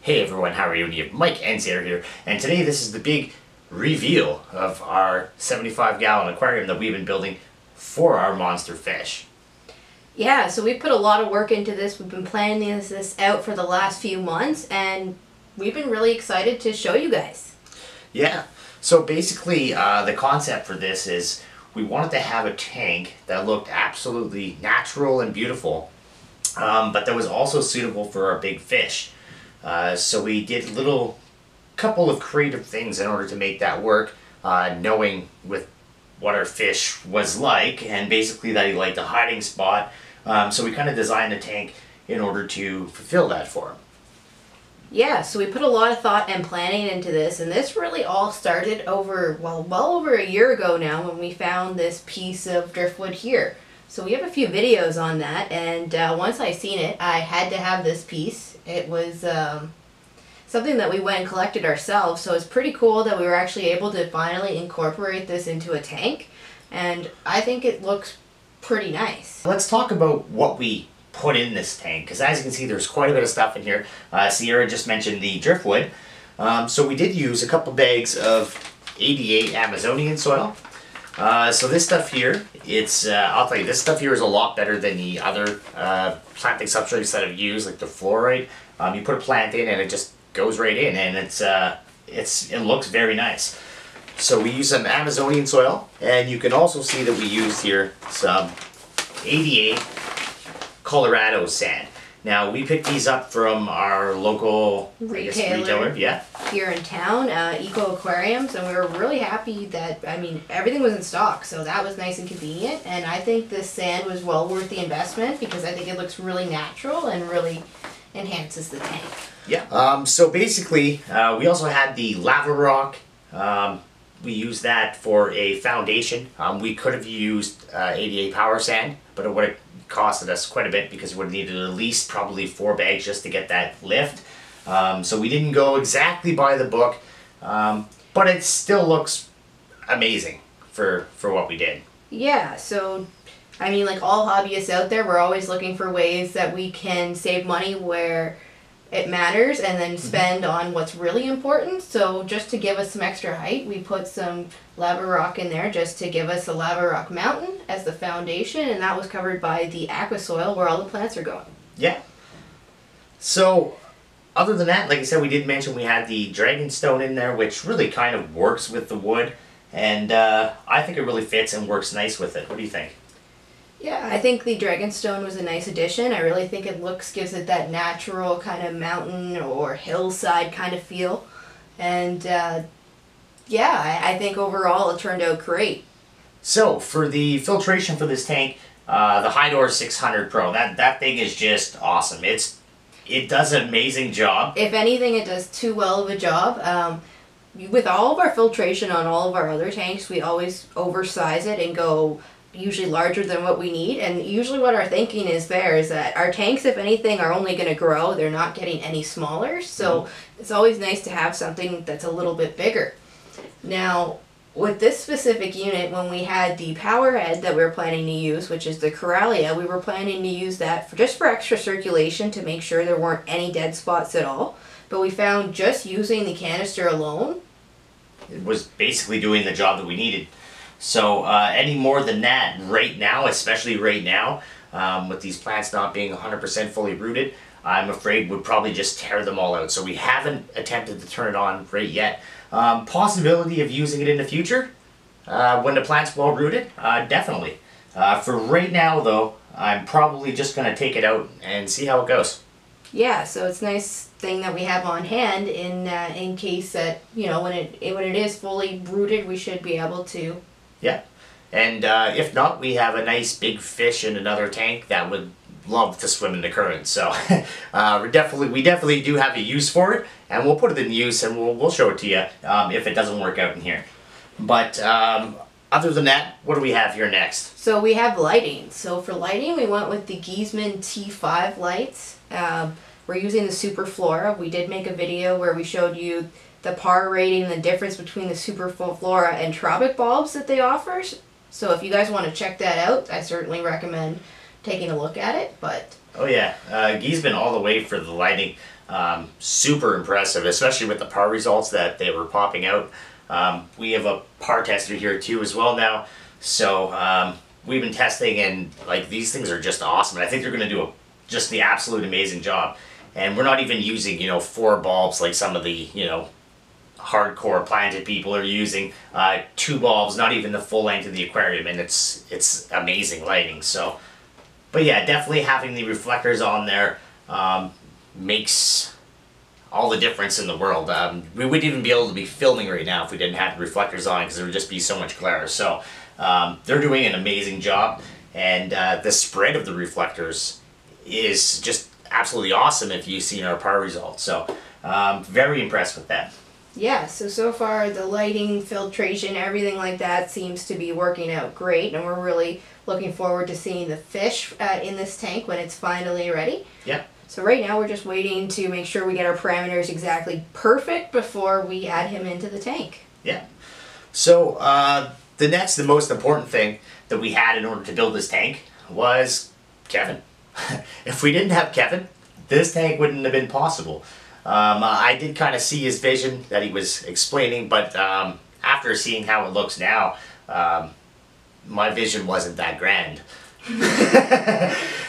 Hey everyone, how are you? You have Mike and Sarah here, and today this is the big reveal of our 75-gallon aquarium that we've been building for our monster fish. Yeah, so we put a lot of work into this. We've been planning this out for the last few months, and we've been really excited to show you guys. Yeah, so basically the concept for this is we wanted to have a tank that looked absolutely natural and beautiful, but that was also suitable for our big fish. So we did a couple of creative things in order to make that work, knowing with what our fish was like, and basically that he liked a hiding spot. So we kind of designed a tank in order to fulfill that for him. Yeah, so we put a lot of thought and planning into this, and this really all started well over a year ago now when we found this piece of driftwood here. So we have a few videos on that, and once I seen it, I had to have this piece. It was something that we went and collected ourselves, so it's pretty cool that we were actually able to finally incorporate this into a tank, and I think it looks pretty nice. Let's talk about what we put in this tank, because as you can see there's quite a bit of stuff in here. Sierra just mentioned the driftwood, so we did use a couple bags of 88 Amazonian soil. So this stuff here, I'll tell you, this stuff here is a lot better than the other planting substrates that I've used, like the Flora. You put a plant in and it just goes right in, and it looks very nice. So we use some Amazonian soil, and you can also see that we used here some 88 Colorado sand. Now we picked these up from our local retailer, yeah, here in town, Aquariums, and we were really happy that, I mean, everything was in stock, so that was nice and convenient, and I think this sand was well worth the investment because I think it looks really natural and really enhances the tank. Yeah. So basically, we also had the lava rock. We used that for a foundation. We could have used 88 power sand, but it would have costed us quite a bit because we would have needed at least probably 4 bags just to get that lift. So we didn't go exactly by the book, but it still looks amazing for what we did. Yeah, so I mean, like all hobbyists out there, we're always looking for ways that we can save money where it matters and then spend on what's really important. So just to give us some extra height, we put some lava rock in there just to give us a lava rock mountain as the foundation, and that was covered by the AQUA soil where all the plants are going. Yeah. So other than that, like I said, we did mention we had the dragonstone in there, which really kind of works with the wood, and I think it really fits and works nice with it. What do you think? Yeah, I think the dragonstone was a nice addition. I really think it gives it that natural kind of mountain or hillside kind of feel. And yeah, I think overall it turned out great. So for the filtration for this tank, the Hydor 600 Pro, that thing is just awesome. It does an amazing job. If anything, it does too well of a job. With all of our filtration on all of our other tanks, we always oversize it and go usually larger than what we need, and usually what our thinking is that our tanks, if anything, are only going to grow. They're not getting any smaller, so it's always nice to have something that's a little bit bigger. Now with this specific unit, when we had the power head that we were planning to use, which is the Corallia, we were planning to use that just for extra circulation to make sure there weren't any dead spots at all, but we found just using the canister alone, it was basically doing the job that we needed. So any more than that right now, especially right now, with these plants not being 100% fully rooted, I'm afraid we'd probably just tear them all out. So we haven't attempted to turn it on right yet. Possibility of using it in the future, when the plant's well rooted, definitely. For right now though, I'm probably just going to take it out and see how it goes. Yeah, so it's a nice thing that we have on hand in case that, you know, when it is fully rooted, we should be able to. Yeah, and if not, we have a nice big fish in another tank that would love to swim in the current. So we definitely do have a use for it, and we'll put it in use, and we'll show it to you if it doesn't work out in here. But other than that, what do we have here next? So we have lighting. So for lighting, we went with the Giesemann T5 lights. We're using the Super Flora. We did make a video where we showed you the par rating and the difference between the Super Flora and Tropic bulbs that they offer. So if you guys want to check that out, I certainly recommend taking a look at it. But oh yeah, Giesemann all the way for the lighting. Super impressive, especially with the par results that they were popping out. We have a par tester here too as well now, so we've been testing, and like these things are just awesome, and I think they're going to do just the absolute amazing job. And we're not even using 4 bulbs like some of the hardcore planted people are using. 2 bulbs, not even the full length of the aquarium, and it's amazing lighting. So, but yeah, definitely having the reflectors on there makes all the difference in the world. We wouldn't even be able to be filming right now if we didn't have the reflectors on, because there would just be so much glare. So they're doing an amazing job, and the spread of the reflectors is just absolutely awesome if you've seen our par results. So very impressed with that. Yeah, so far the lighting, filtration, everything like that seems to be working out great, and we're really looking forward to seeing the fish in this tank when it's finally ready. Yeah. So right now we're just waiting to make sure we get our parameters exactly perfect before we add him into the tank. Yeah. So the most important thing that we had in order to build this tank was Kevin. If we didn't have Kevin, this tank wouldn't have been possible. I did kind of see his vision that he was explaining, but after seeing how it looks now, my vision wasn't that grand.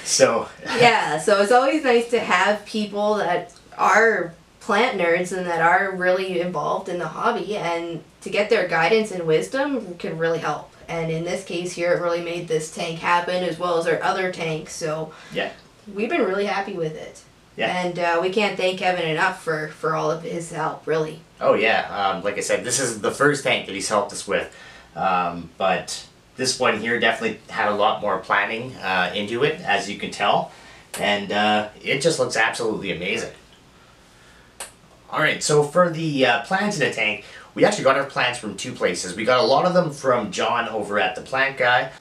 So yeah, so it's always nice to have people that are plant nerds and that are really involved in the hobby, and to get their guidance and wisdom can really help. And in this case here, it really made this tank happen, as well as our other tanks. So yeah, we've been really happy with it. Yeah. And we can't thank Kevin enough for all of his help, really. Oh yeah, like I said, this is the first tank that he's helped us with, but this one here definitely had a lot more planning into it, as you can tell, and it just looks absolutely amazing. Alright, so for the plants in the tank, we actually got our plants from 2 places. We got a lot of them from John over at the Plant Guy.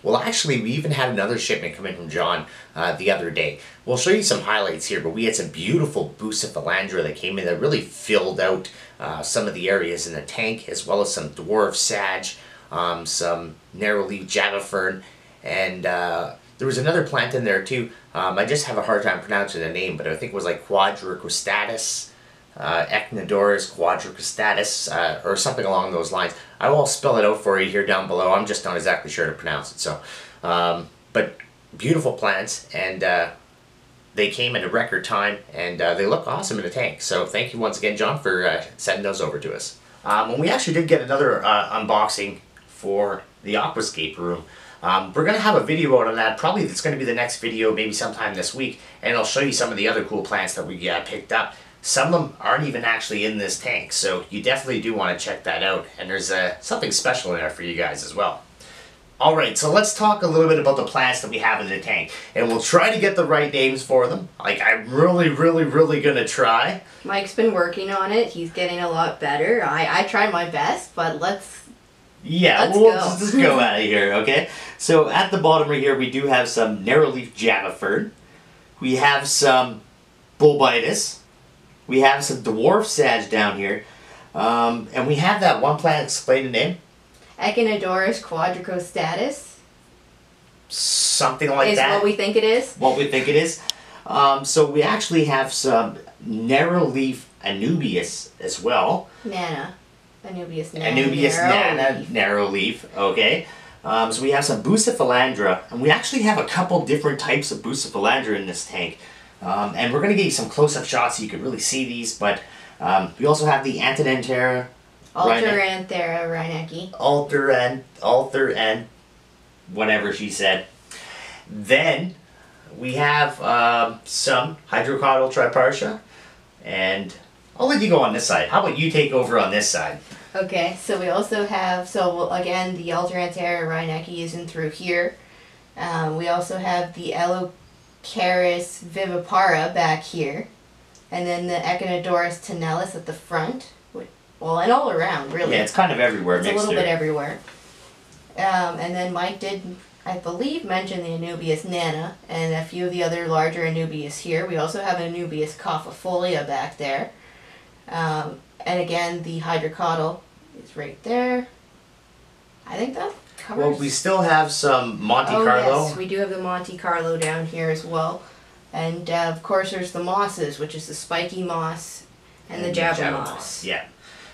Well, actually, we even had another shipment come in from John the other day. We'll show you some highlights here, but we had some beautiful Bucephalandra that came in that really filled out some of the areas in the tank, as well as some dwarf sage, some narrow-leaf Java fern, and there was another plant in there too. I just have a hard time pronouncing the name, but I think it was like Quadricostatus, Echinodorus quadricostatus, or something along those lines. I will spell it out for you here down below. I'm just not exactly sure to pronounce it. So, but beautiful plants, and they came at a record time, and they look awesome in the tank. So thank you once again, John, for sending those over to us. And we actually did get another unboxing for the aquascape room. We're going to have a video out on that. Probably it's going to be the next video, maybe sometime this week, and I'll show you some of the other cool plants that we picked up. Some of them aren't even actually in this tank, so you definitely do want to check that out, and there's something special in there for you guys as well. Alright, so let's talk a little bit about the plants that we have in the tank, and we'll try to get the right names for them. Like, I'm really going to try. Mike's been working on it. He's getting a lot better. I tried my best, but let's we'll just go out of here, okay? So at the bottom right here, we do have some narrow-leaf Java fern. We have some Bolbitis. We have some dwarf sage down here. And we have that one plant, explain the name. Echinodorus quadricostatus. Something like that. Is what we think it is. What we think it is. So we actually have some narrow-leaf Anubias as well. Nana. Anubias nana. Anubias nana, narrow leaf, okay. So we have some Bucephalandra, and we actually have a couple different types of Bucephalandra in this tank. And we're going to give you some close-up shots so you can really see these, but we also have the Alternanthera. Alternanthera reineckii. Whatever she said. Then we have some Hydrocotyle tripartia, and I'll let you go on this side. How about you take over on this side? Okay, so we also have, again, the Alternanthera reineckii is in through here. We also have the Elocaris vivipara back here. And then the Echinodorus tenalis at the front. Well, and all around, really. Yeah, it's kind of everywhere. It's a little bit everywhere. And then Mike did, I believe, mention the Anubias nana and a few of the other larger Anubias here. We also have Anubias caufifolia back there. And again, the Hydrocotyle is right there. I think that covers. Well, we still have some Monte Carlo. Yes, we do have the Monte Carlo down here as well. And of course there's the mosses, which is the spiky moss and the Java moss. Yeah.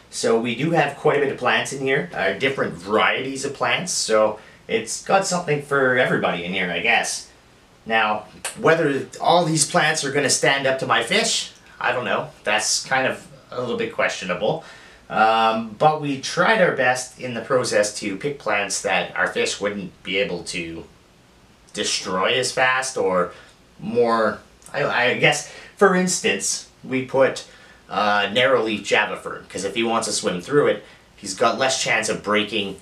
So we do have quite a bit of plants in here, different varieties of plants, so it's got something for everybody in here, I guess. Now, whether all these plants are going to stand up to my fish, I don't know. That's kind of a little bit questionable. But we tried our best in the process to pick plants that our fish wouldn't be able to destroy as fast, or more, I guess, for instance, we put narrow-leaf Java fern, because if he wants to swim through it, he's got less chance of breaking,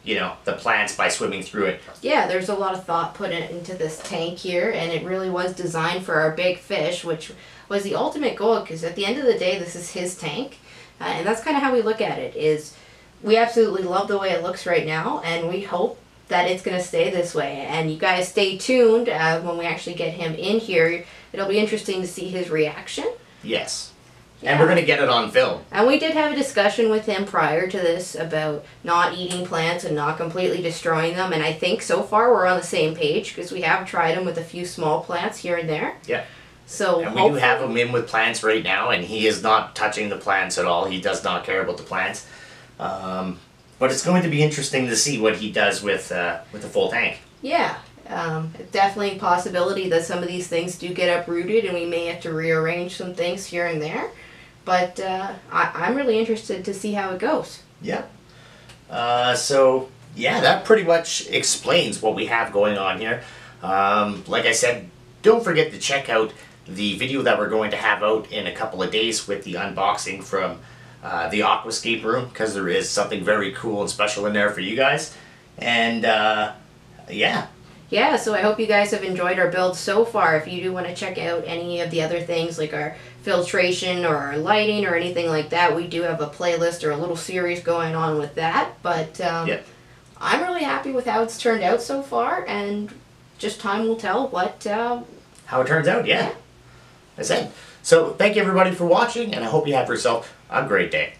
you know, the plants by swimming through it. Yeah, there's a lot of thought put into this tank here, and it really was designed for our big fish, which was the ultimate goal, because at the end of the day, this is his tank, and that's kind of how we look at it, is we absolutely love the way it looks right now, and we hope that it's going to stay this way. And you guys stay tuned when we actually get him in here. It'll be interesting to see his reaction. Yes. Yeah. And we're going to get it on film. And we did have a discussion with him prior to this about not eating plants and not completely destroying them. And I think so far we're on the same page, because we have tried them with a few small plants here and there. Yeah. So and we do have him in with plants right now, and he is not touching the plants at all. He does not care about the plants. But it's going to be interesting to see what he does with a full tank. Yeah. Definitely a possibility that some of these things do get uprooted, and we may have to rearrange some things here and there. But I'm really interested to see how it goes. Yeah. So, yeah, that pretty much explains what we have going on here. Like I said, don't forget to check out the video that we're going to have out in a couple of days with the unboxing from the aquascape room, because there is something very cool and special in there for you guys. And, yeah. Yeah, so I hope you guys have enjoyed our build so far. If you do want to check out any of the other things like our filtration or our lighting or anything like that, we do have a playlist or a little series going on with that. But I'm really happy with how it's turned out so far, and just time will tell what how it turns out. Yeah. As I said. So thank you everybody for watching, and I hope you have yourself a great day.